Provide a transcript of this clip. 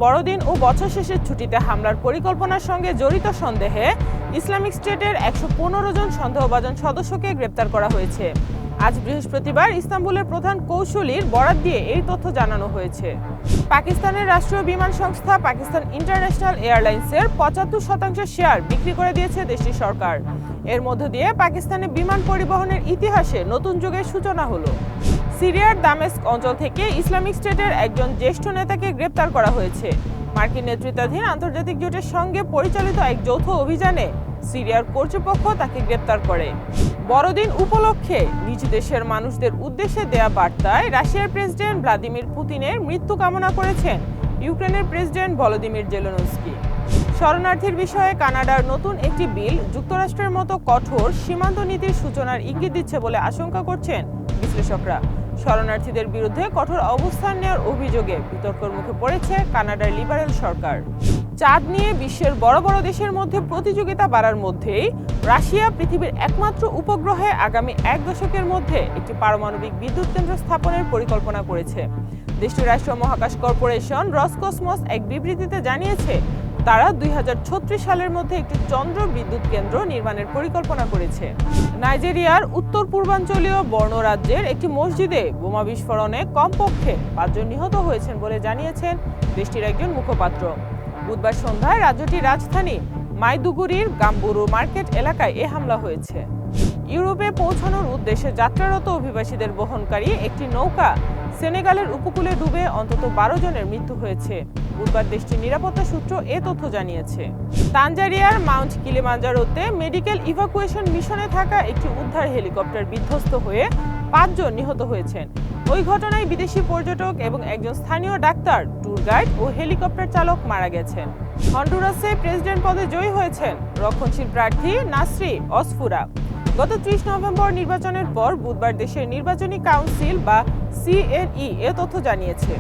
বড়দিন ও বছর শেষের ছুটিতে হামলার পরিকল্পনার সঙ্গে জড়িত সন্দেহে ইসলামিক স্টেটের ১১৫ জন সন্দেহভাজন সদস্যকে গ্রেপ্তার করা হয়েছে। আজ বৃহস্পতিবার ইস্তাম্বুলের প্রধান কৌঁসুলির বরাত দিয়ে এই তথ্য জানানো হয়েছে। পাকিস্তানের রাষ্ট্রীয় বিমান সংস্থা পাকিস্তান ইন্টারন্যাশনাল এয়ারলাইন্সের ৭৫% শেয়ার বিক্রি করে দিয়েছে দেশটির সরকার। এর মধ্য দিয়ে পাকিস্তানে বিমান পরিবহনের ইতিহাসে নতুন যুগের সূচনা হলো। সিরিয়ার দামেস্ক অঞ্চল থেকে ইসলামিক স্টেটের একজন জ্যেষ্ঠ নেতাকে গ্রেপ্তার করা হয়েছে। মার্কিন নেতৃত্বাধীন আন্তর্জাতিক জোটের সঙ্গে পরিচালিত এক যৌথ অভিযানে সিরিয়ার কর্তৃপক্ষ তাকে গ্রেপ্তার করে। বড়দিন উপলক্ষে নিজ দেশের মানুষদের উদ্দেশ্যে দেয়া বার্তায় রাশিয়ার প্রেসিডেন্ট ভ্লাদিমির পুতিনের মৃত্যু কামনা করেছেন ইউক্রেনের প্রেসিডেন্ট ভলোদিমির জেলেনস্কি। শরণার্থীর বিষয়ে কানাডার নতুন একটি বিল যুক্তরাষ্ট্রের মতো কঠোর সীমান্ত নীতির সূচনার ইঙ্গিত দিচ্ছে বলে আশঙ্কা করছেন বিশ্লেষকরা। শরণার্থীদের বিরুদ্ধে কঠোর অবস্থান নেওয়ার অভিযোগে বিতর্কের মুখে পড়েছে কানাডার লিবারেল সরকার। চাঁদ নিয়ে বিশ্বের বড় বড় দেশের মধ্যে প্রতিযোগিতা বাড়ার মধ্যেই রাশিয়া পৃথিবীর একমাত্র উপগ্রহে আগামী ১ দশকের মধ্যে একটি পারমাণবিক বিদ্যুৎ কেন্দ্র স্থাপনের পরিকল্পনা করেছে। দেশটির রাষ্ট্রীয় মহাকাশ কর্পোরেশন রসকসমস এক বিবৃতিতে জানিয়েছে, তারা ২০৩৬ সালের মধ্যে একটি চন্দ্র বিদ্যুৎ কেন্দ্র নির্মাণের পরিকল্পনা করেছে। নাইজেরিয়ার উত্তর পূর্বাঞ্চলীয় বর্নো রাজ্যের একটি মসজিদে বোমা বিস্ফোরণে কমপক্ষে ৫ জন নিহত হয়েছেন বলে জানিয়েছেন দেশটির একজন মুখপাত্র। বুধবার সন্ধ্যায় রাজ্যটির রাজধানী মাইদুগুরির গাম্বুরু মার্কেট এলাকায় এ হামলা হয়েছে। ইউরোপে পৌঁছানোর উদ্দেশ্যে যাত্রারত অভিবাসীদের বহনকারী একটি নৌকা সেনেগালের উপকূলে ডুবে অন্তত ১২ জনের মৃত্যু হয়েছে। বুধবার দেশটির নিরাপত্তা সূত্র এ তথ্য জানিয়েছে। তানজানিয়ার মাউন্ট কিলিমাঞ্জারোতে মেডিকেল ইভাকুয়েশন মিশনে থাকা একটি উদ্ধার হেলিকপ্টার বিধ্বস্ত হয়ে ৫ জন নিহত হয়েছেন। ওই ঘটনায় বিদেশি পর্যটক এবং একজন স্থানীয় ডাক্তার, ট্যুর গাইড ও হেলিকপ্টার চালক মারা গেছেন। হন্ডুরাসে প্রেসিডেন্ট পদে জয়ী হয়েছেন রক্ষণশীল প্রার্থী নাসরি অসফুরা। গত ৩০ নভেম্বর নির্বাচনের পর বুধবার দেশের নির্বাচনী কাউন্সিল বা সিএনই এ তথ্য জানিয়েছে।